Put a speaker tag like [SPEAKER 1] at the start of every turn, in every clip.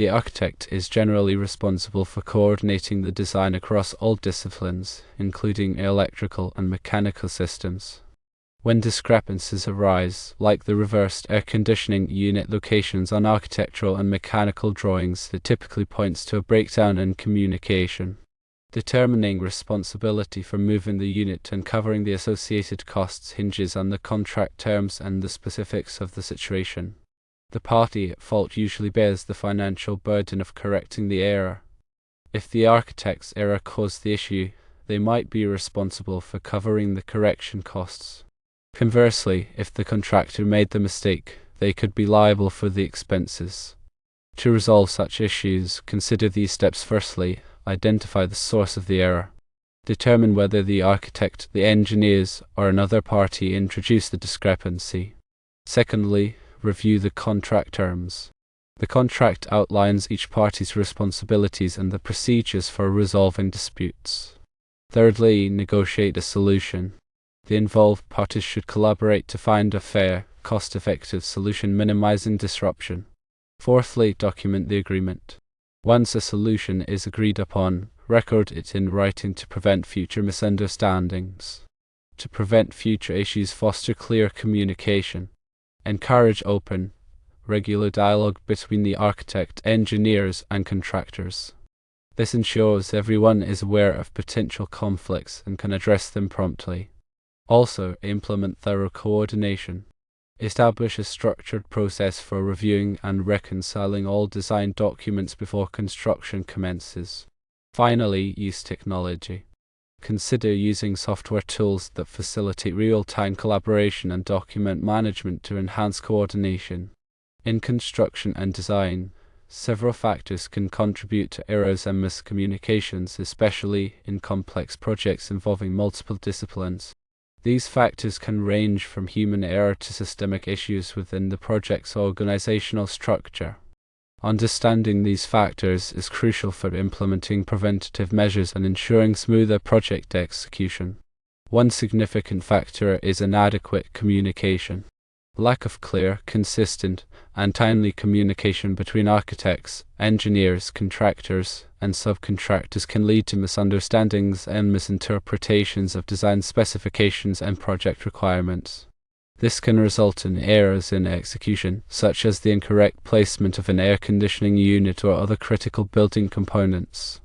[SPEAKER 1] The architect is generally responsible for coordinating the design across all disciplines, including electrical and mechanical systems. When discrepancies arise, like the reversed air conditioning unit locations on architectural and mechanical drawings, it typically points to a breakdown in communication. Determining responsibility for moving the unit and covering the associated costs hinges on the contract terms and the specifics of the situation. The party at fault usually bears the financial burden of correcting the error. If the architect's error caused the issue, they might be responsible for covering the correction costs. Conversely, if the contractor made the mistake, they could be liable for the expenses. To resolve such issues, consider these steps. Firstly, identify the source of the error. Determine whether the architect, the engineers, or another party introduced the discrepancy. Secondly, review the contract terms. The contract outlines each party's responsibilities and the procedures for resolving disputes. Thirdly, negotiate a solution. The involved parties should collaborate to find a fair, cost-effective solution minimizing disruption. Fourthly, document the agreement. Once a solution is agreed upon, record it in writing to prevent future misunderstandings. To prevent future issues, foster clear communication. Encourage open, regular dialogue between the architect, engineers, and contractors. This ensures everyone is aware of potential conflicts and can address them promptly. Also, implement thorough coordination. Establish a structured process for reviewing and reconciling all design documents before construction commences. Finally, use technology. Consider using software tools that facilitate real-time collaboration and document management to enhance coordination. In construction and design, several factors can contribute to errors and miscommunications, especially in complex projects involving multiple disciplines. These factors can range from human error to systemic issues within the project's organizational structure. Understanding these factors is crucial for implementing preventative measures and ensuring smoother project execution. One significant factor is inadequate communication. Lack of clear, consistent, and timely communication between architects, engineers, contractors, and subcontractors can lead to misunderstandings and misinterpretations of design specifications and project requirements. This can result in errors in execution, such as the incorrect placement of an air conditioning unit or other critical building components.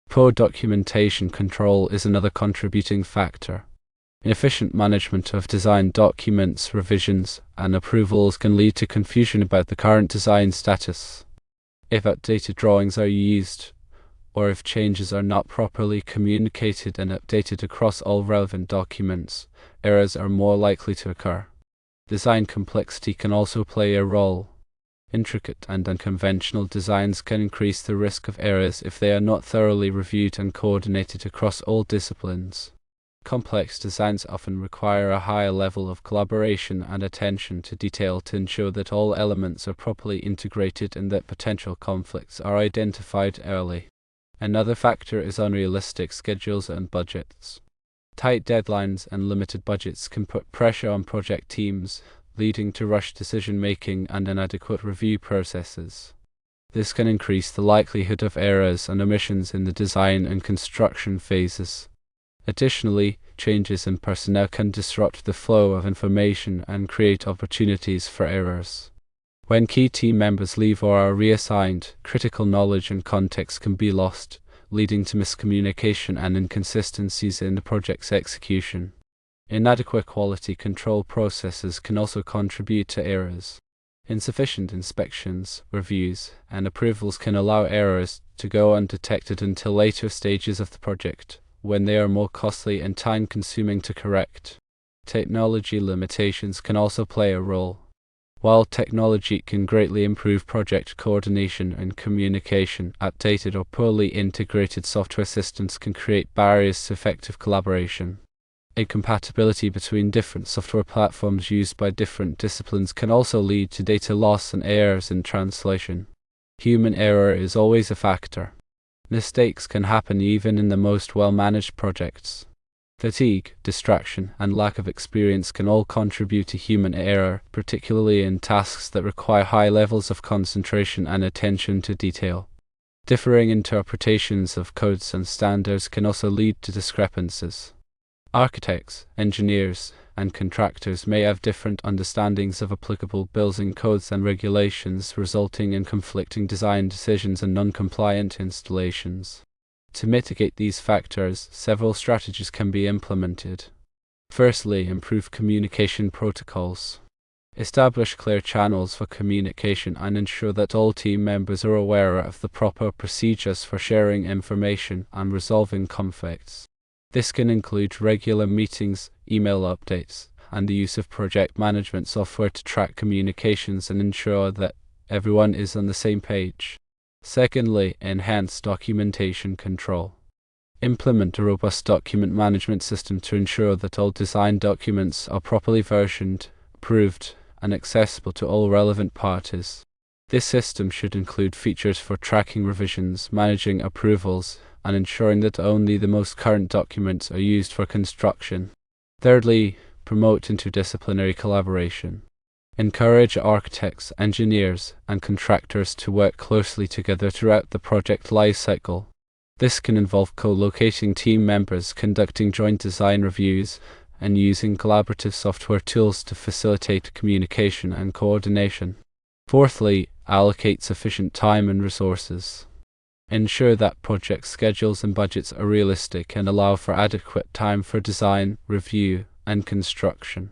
[SPEAKER 1] Poor documentation control is another contributing factor. Inefficient management of design documents, revisions, and approvals can lead to confusion about the current design status. If outdated drawings are used, or if changes are not properly communicated and updated across all relevant documents, errors are more likely to occur. Design complexity can also play a role. Intricate and unconventional designs can increase the risk of errors if they are not thoroughly reviewed and coordinated across all disciplines. Complex designs often require a higher level of collaboration and attention to detail to ensure that all elements are properly integrated and that potential conflicts are identified early. Another factor is unrealistic schedules and budgets. Tight deadlines and limited budgets can put pressure on project teams, leading to rushed decision-making and inadequate review processes. This can increase the likelihood of errors and omissions in the design and construction phases. Additionally, changes in personnel can disrupt the flow of information and create opportunities for errors. When key team members leave or are reassigned, critical knowledge and context can be lost, leading to miscommunication and inconsistencies in the project's execution. Inadequate quality control processes can also contribute to errors. Insufficient inspections, reviews, and approvals can allow errors to go undetected until later stages of the project, when they are more costly and time-consuming to correct. Technology limitations can also play a role. While technology can greatly improve project coordination and communication, outdated or poorly integrated software systems can create barriers to effective collaboration. Incompatibility between different software platforms used by different disciplines can also lead to data loss and errors in translation. Human error is always a factor. Mistakes can happen even in the most well-managed projects. Fatigue, distraction, and lack of experience can all contribute to human error, particularly in tasks that require high levels of concentration and attention to detail. Differing interpretations of codes and standards can also lead to discrepancies. Architects, engineers, and contractors may have different understandings of applicable building codes and regulations, resulting in conflicting design decisions and non-compliant installations. To mitigate these factors, several strategies can be implemented. Firstly, improve communication protocols. Establish clear channels for communication and ensure that all team members are aware of the proper procedures for sharing information and resolving conflicts. This can include regular meetings, email updates, and the use of project management software to track communications and ensure that everyone is on the same page. Secondly, enhance documentation control. Implement a robust document management system to ensure that all design documents are properly versioned, approved, and accessible to all relevant parties. This system should include features for tracking revisions, managing approvals, and ensuring that only the most current documents are used for construction. Thirdly, promote interdisciplinary collaboration. Encourage architects, engineers, and contractors to work closely together throughout the project lifecycle. This can involve co-locating team members, conducting joint design reviews, and using collaborative software tools to facilitate communication and coordination. Fourthly, allocate sufficient time and resources. Ensure that project schedules and budgets are realistic and allow for adequate time for design, review, and construction.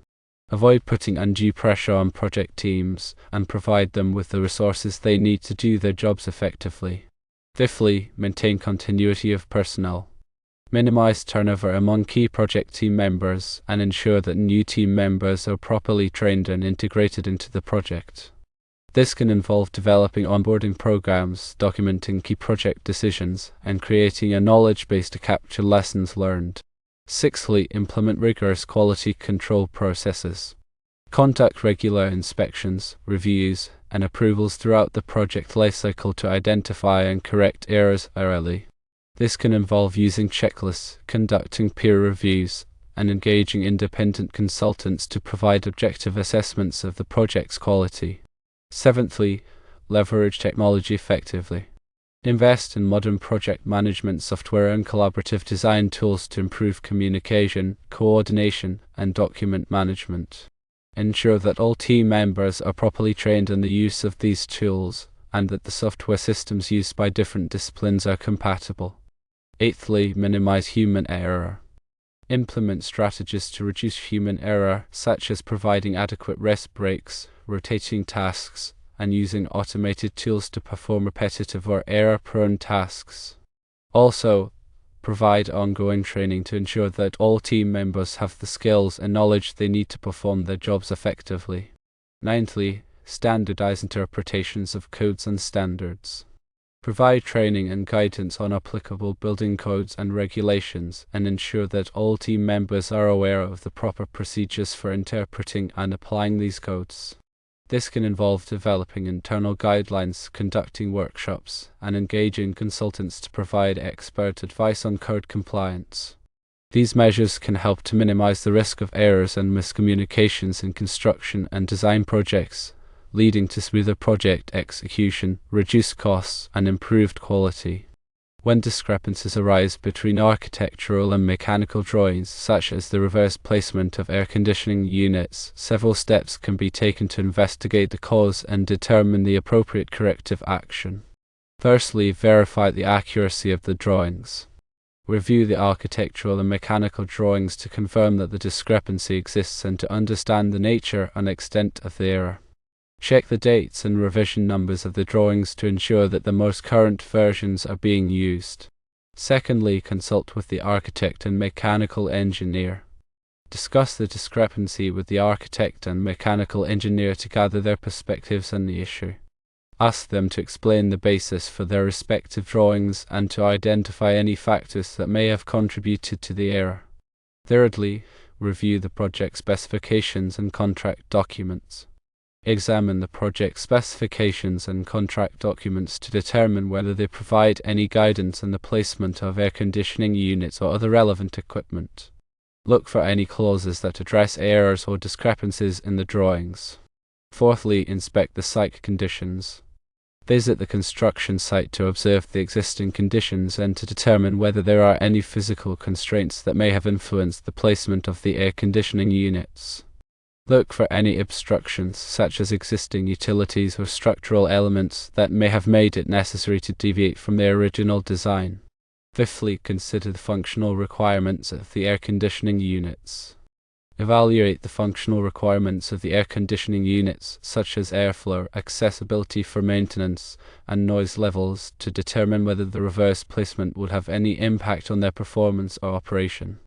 [SPEAKER 1] Avoid putting undue pressure on project teams and provide them with the resources they need to do their jobs effectively. Fifthly, maintain continuity of personnel. Minimize turnover among key project team members and ensure that new team members are properly trained and integrated into the project. This can involve developing onboarding programs, documenting key project decisions, and creating a knowledge base to capture lessons learned. Sixthly, implement rigorous quality control processes. Conduct regular inspections, reviews, and approvals throughout the project lifecycle to identify and correct errors early. This can involve using checklists, conducting peer reviews, and engaging independent consultants to provide objective assessments of the project's quality. Seventhly, leverage technology effectively. Invest in modern project management software and collaborative design tools to improve communication, coordination, and document management. Ensure that all team members are properly trained in the use of these tools and that the software systems used by different disciplines are compatible. Eighthly, minimize human error. Implement strategies to reduce human error, such as providing adequate rest breaks, rotating tasks, and using automated tools to perform repetitive or error-prone tasks. Also, provide ongoing training to ensure that all team members have the skills and knowledge they need to perform their jobs effectively. Ninthly, standardize interpretations of codes and standards. Provide training and guidance on applicable building codes and regulations, and ensure that all team members are aware of the proper procedures for interpreting and applying these codes. This can involve developing internal guidelines, conducting workshops, and engaging consultants to provide expert advice on code compliance. These measures can help to minimize the risk of errors and miscommunications in construction and design projects, leading to smoother project execution, reduced costs, and improved quality. When discrepancies arise between architectural and mechanical drawings, such as the reverse placement of air conditioning units, several steps can be taken to investigate the cause and determine the appropriate corrective action. Firstly, verify the accuracy of the drawings. Review the architectural and mechanical drawings to confirm that the discrepancy exists and to understand the nature and extent of the error. Check the dates and revision numbers of the drawings to ensure that the most current versions are being used. Secondly, consult with the architect and mechanical engineer. Discuss the discrepancy with the architect and mechanical engineer to gather their perspectives on the issue. Ask them to explain the basis for their respective drawings and to identify any factors that may have contributed to the error. Thirdly, review the project specifications and contract documents. Examine the project specifications and contract documents to determine whether they provide any guidance on the placement of air conditioning units or other relevant equipment. Look for any clauses that address errors or discrepancies in the drawings. Fourthly, inspect the site conditions. Visit the construction site to observe the existing conditions and to determine whether there are any physical constraints that may have influenced the placement of the air conditioning units. Look for any obstructions, such as existing utilities or structural elements that may have made it necessary to deviate from their original design. Fifthly, consider the functional requirements of the air conditioning units. Evaluate the functional requirements of the air conditioning units, such as airflow, accessibility for maintenance, and noise levels, to determine whether the reverse placement would have any impact on their performance or operation.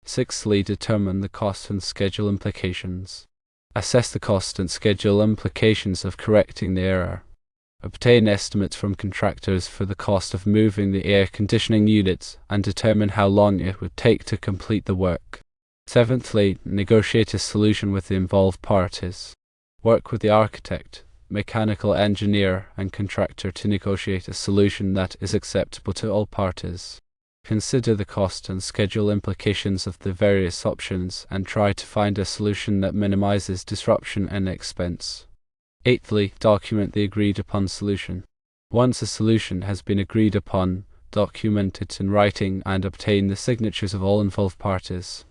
[SPEAKER 1] Sixthly, determine the cost and schedule implications. Assess the cost and schedule implications of correcting the error. Obtain estimates from contractors for the cost of moving the air conditioning units and determine how long it would take to complete the work. Seventhly, negotiate a solution with the involved parties. Work with the architect, mechanical engineer, and contractor to negotiate a solution that is acceptable to all parties. Consider the cost and schedule implications of the various options and try to find a solution that minimizes disruption and expense. Eighthly, document the agreed upon solution. Once a solution has been agreed upon, document it in writing and obtain the signatures of all involved parties.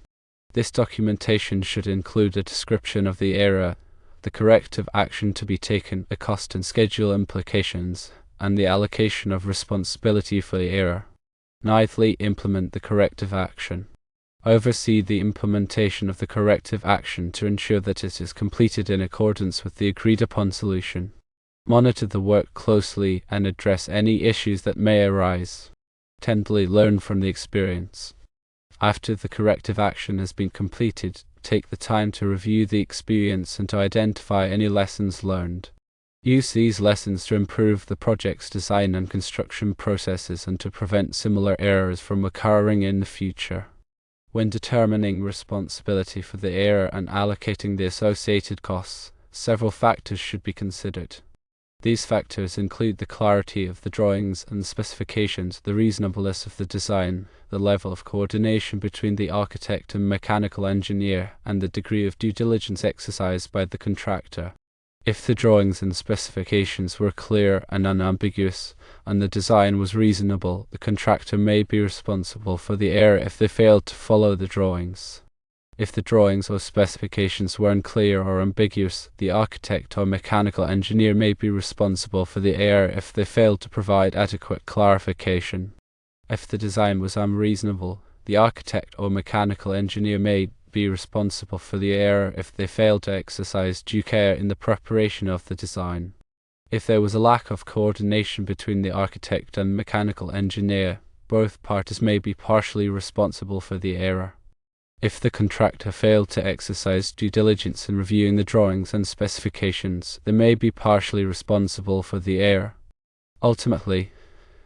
[SPEAKER 1] This documentation should include a description of the error, the corrective action to be taken, the cost and schedule implications, and the allocation of responsibility for the error. Ninthly, implement the corrective action. Oversee the implementation of the corrective action to ensure that it is completed in accordance with the agreed-upon solution. Monitor the work closely and address any issues that may arise. Tenthly, learn from the experience. After the corrective action has been completed, take the time to review the experience and to identify any lessons learned. Use these lessons to improve the project's design and construction processes and to prevent similar errors from occurring in the future. When determining responsibility for the error and allocating the associated costs, several factors should be considered. These factors include the clarity of the drawings and specifications, the reasonableness of the design, the level of coordination between the architect and mechanical engineer, and the degree of due diligence exercised by the contractor. If the drawings and specifications were clear and unambiguous, and the design was reasonable, the contractor may be responsible for the error if they failed to follow the drawings. If the drawings or specifications were unclear or ambiguous, the architect or mechanical engineer may be responsible for the error if they failed to provide adequate clarification. If the design was unreasonable, the architect or mechanical engineer may be responsible for the error if they failed to exercise due care in the preparation of the design. If there was a lack of coordination between the architect and mechanical engineer, both parties may be partially responsible for the error. If the contractor failed to exercise due diligence in reviewing the drawings and specifications, they may be partially responsible for the error. Ultimately,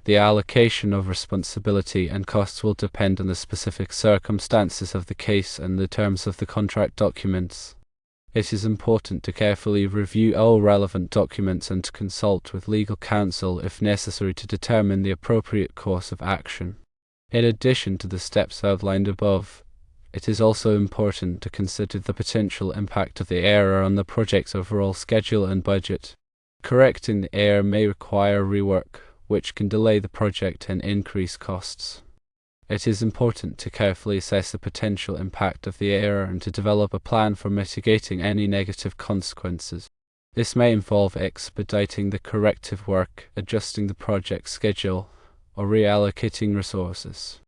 [SPEAKER 1] the allocation of responsibility and costs will depend on the specific circumstances of the case and the terms of the contract documents. It is important to carefully review all relevant documents and to consult with legal counsel if necessary to determine the appropriate course of action. In addition to the steps outlined above, it is also important to consider the potential impact of the error on the project's overall schedule and budget. Correcting the error may require rework, which can delay the project and increase costs. It is important to carefully assess the potential impact of the error and to develop a plan for mitigating any negative consequences. This may involve expediting the corrective work, adjusting the project schedule, or reallocating resources.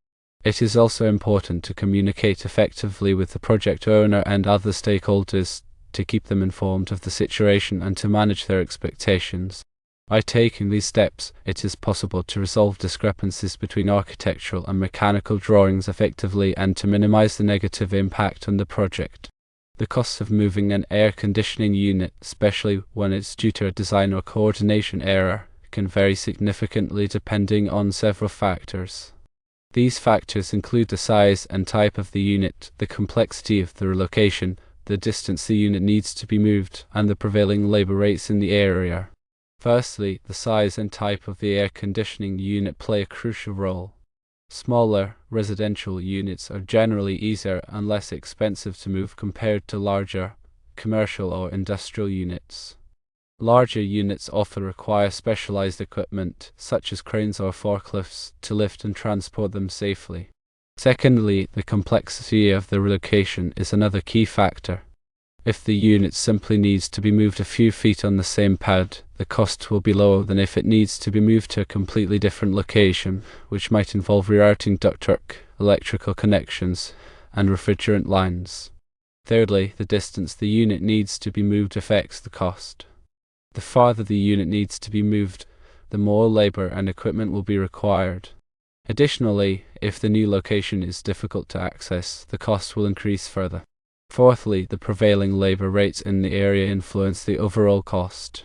[SPEAKER 1] It is also important to communicate effectively with the project owner and other stakeholders to keep them informed of the situation and to manage their expectations. By taking these steps, it is possible to resolve discrepancies between architectural and mechanical drawings effectively and to minimize the negative impact on the project. The costs of moving an air conditioning unit, especially when it's due to a design or coordination error, can vary significantly depending on several factors. These factors include the size and type of the unit, the complexity of the relocation, the distance the unit needs to be moved, and the prevailing labor rates in the area. Firstly, the size and type of the air conditioning unit play a crucial role. Smaller, residential units are generally easier and less expensive to move compared to larger, commercial or industrial units. Larger units often require specialized equipment, such as cranes or forklifts, to lift and transport them safely. Secondly, the complexity of the relocation is another key factor. If the unit simply needs to be moved a few feet on the same pad, the cost will be lower than if it needs to be moved to a completely different location, which might involve rerouting ductwork, electrical connections, and refrigerant lines. Thirdly, the distance the unit needs to be moved affects the cost. The farther the unit needs to be moved, the more labor and equipment will be required. Additionally, if the new location is difficult to access, the cost will increase further. Fourthly, the prevailing labor rates in the area influence the overall cost.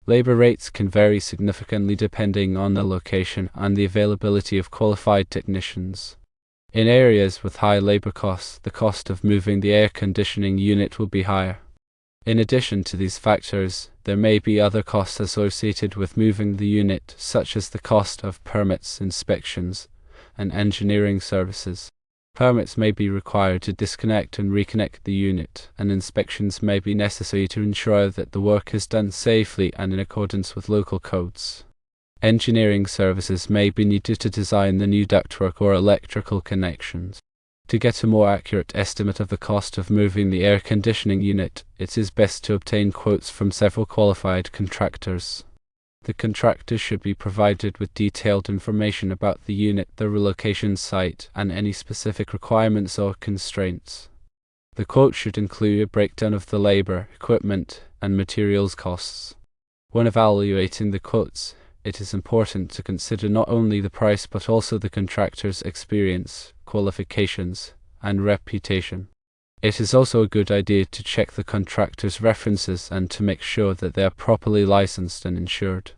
[SPEAKER 1] Labor rates can vary significantly depending on the location and the availability of qualified technicians. In areas with high labor costs, the cost of moving the air conditioning unit will be higher. In addition to these factors, there may be other costs associated with moving the unit, such as the cost of permits, inspections, and engineering services. Permits may be required to disconnect and reconnect the unit, and inspections may be necessary to ensure that the work is done safely and in accordance with local codes. Engineering services may be needed to design the new ductwork or electrical connections. To get a more accurate estimate of the cost of moving the air conditioning unit, it is best to obtain quotes from several qualified contractors. The contractor should be provided with detailed information about the unit, the relocation site, and any specific requirements or constraints. The quote should include a breakdown of the labor, equipment, and materials costs. When evaluating the quotes, it is important to consider not only the price but also the contractor's experience, qualifications, and reputation. It is also a good idea to check the contractor's references and to make sure that they are properly licensed and insured.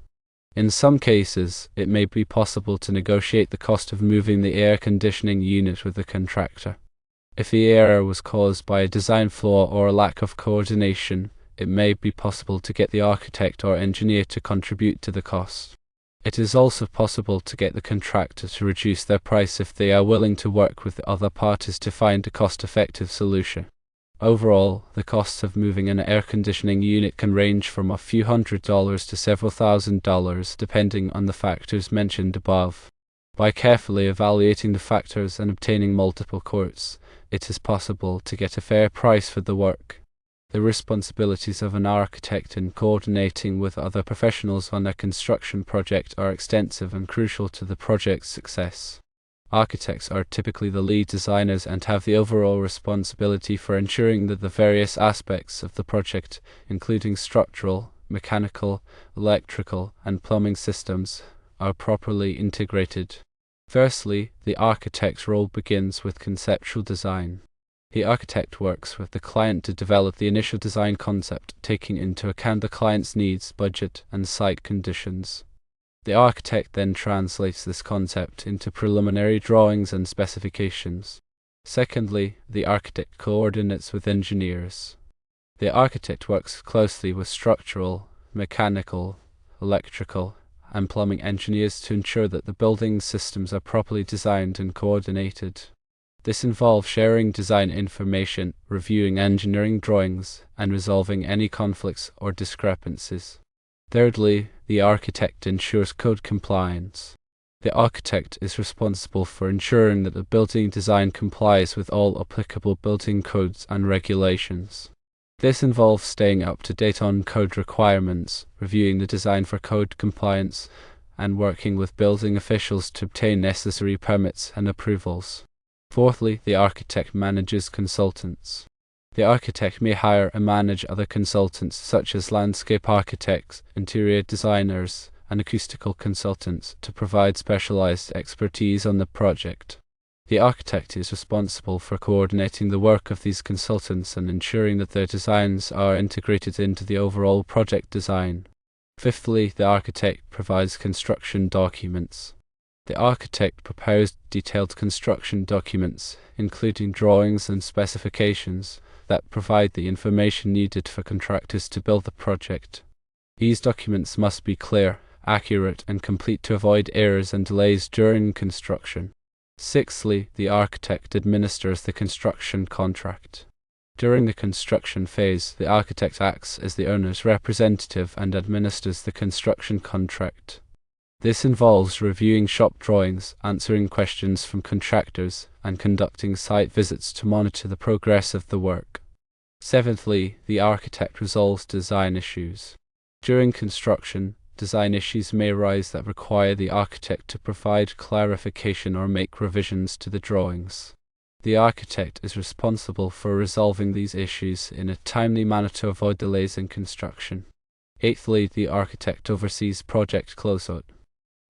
[SPEAKER 1] In some cases, it may be possible to negotiate the cost of moving the air conditioning unit with the contractor. If the error was caused by a design flaw or a lack of coordination, it may be possible to get the architect or engineer to contribute to the cost. It is also possible to get the contractor to reduce their price if they are willing to work with the other parties to find a cost-effective solution. Overall, the costs of moving an air conditioning unit can range from a few $100s to several $1,000s depending on the factors mentioned above. By carefully evaluating the factors and obtaining multiple quotes, it is possible to get a fair price for the work. The responsibilities of an architect in coordinating with other professionals on a construction project are extensive and crucial to the project's success. Architects are typically the lead designers and have the overall responsibility for ensuring that the various aspects of the project, including structural, mechanical, electrical, and plumbing systems, are properly integrated. Firstly, the architect's role begins with conceptual design. The architect works with the client to develop the initial design concept, taking into account the client's needs, budget, and site conditions. The architect then translates this concept into preliminary drawings and specifications. Secondly, the architect coordinates with engineers. The architect works closely with structural, mechanical, electrical, and plumbing engineers to ensure that the building systems are properly designed and coordinated. This involves sharing design information, reviewing engineering drawings, and resolving any conflicts or discrepancies. Thirdly, the architect ensures code compliance. The architect is responsible for ensuring that the building design complies with all applicable building codes and regulations. This involves staying up to date on code requirements, reviewing the design for code compliance, and working with building officials to obtain necessary permits and approvals. Fourthly, the architect manages consultants. The architect may hire and manage other consultants such as landscape architects, interior designers, and acoustical consultants to provide specialized expertise on the project. The architect is responsible for coordinating the work of these consultants and ensuring that their designs are integrated into the overall project design. Fifthly, the architect provides construction documents. The architect prepares detailed construction documents, including drawings and specifications, that provide the information needed for contractors to build the project. These documents must be clear, accurate, and complete to avoid errors and delays during construction. Sixthly, the architect administers the construction contract. During the construction phase, the architect acts as the owner's representative and administers the construction contract. This involves reviewing shop drawings, answering questions from contractors, and conducting site visits to monitor the progress of the work. Seventhly, the architect resolves design issues. During construction, design issues may arise that require the architect to provide clarification or make revisions to the drawings. The architect is responsible for resolving these issues in a timely manner to avoid delays in construction. Eighthly, the architect oversees project closeout.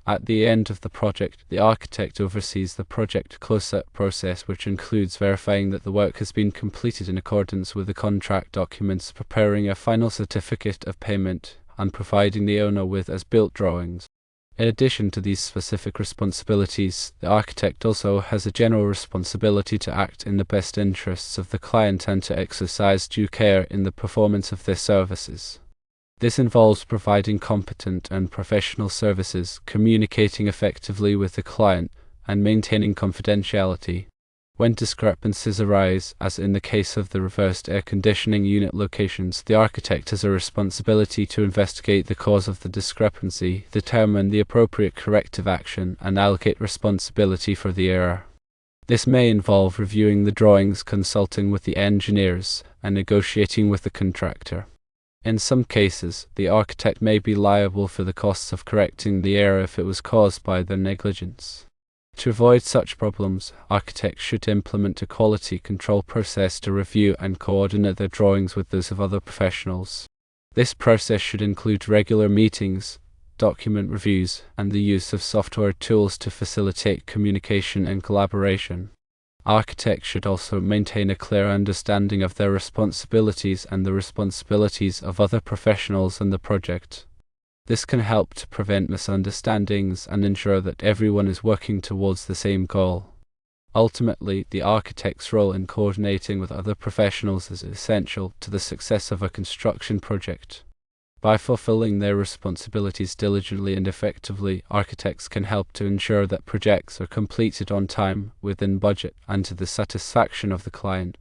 [SPEAKER 1] At the end of the project, the architect oversees the project closeout process, which includes verifying that the work has been completed in accordance with the contract documents, preparing a final certificate of payment, and providing the owner with as-built drawings. In addition to these specific responsibilities, the architect also has a general responsibility to act in the best interests of the client and to exercise due care in the performance of their services. This involves providing competent and professional services, communicating effectively with the client, and maintaining confidentiality. When discrepancies arise, as in the case of the reversed air conditioning unit locations, the architect has a responsibility to investigate the cause of the discrepancy, determine the appropriate corrective action, and allocate responsibility for the error. This may involve reviewing the drawings, consulting with the engineers, and negotiating with the contractor. In some cases, the architect may be liable for the costs of correcting the error if it was caused by their negligence. To avoid such problems, architects should implement a quality control process to review and coordinate their drawings with those of other professionals. This process should include regular meetings, document reviews, and the use of software tools to facilitate communication and collaboration. Architects should also maintain a clear understanding of their responsibilities and the responsibilities of other professionals in the project. This can help to prevent misunderstandings and ensure that everyone is working towards the same goal. Ultimately, the architect's role in coordinating with other professionals is essential to the success of a construction project. By fulfilling their responsibilities diligently and effectively, architects can help to ensure that projects are completed on time, within budget, and to the satisfaction of the client.